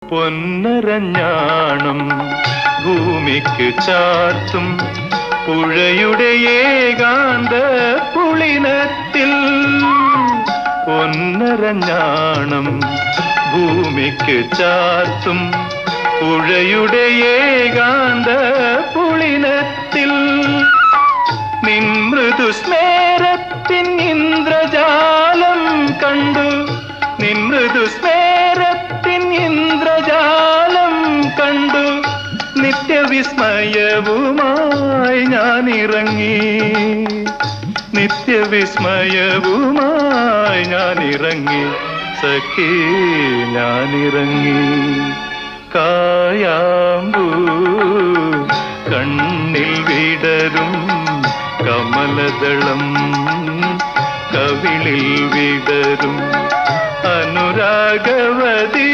പൊന്നരഞ്ഞാണം ഭൂമിക്ക് ചാർത്തും പുഴയുടെ ഏകാന്ത പുളിനത്തിൽ. പൊന്നരഞ്ഞാണം ഭൂമിക്ക് ചാർത്തും പുഴയുടെ ഏകാന്ത പുളിനത്തിൽ. നിൻ മൃദുസ്മേരത്തിൻ ഇന്ദ്രജാലം കണ്ടു, നിൻ മൃദുസ്മേരത്തിൻ ഇന്ദ്രജാലം കണ്ടു. നിത്യവിസ്മയവുമായി ഞാനിറങ്ങി, നിത്യവിസ്മയവുമായി ഞാനിറങ്ങി, സഖി ഞാനിറങ്ങി. കായാമ്പൂ കണ്ണിൽ വിടരും കമലദളം, കവിളിൽ വിടരും അനുരാഗവതി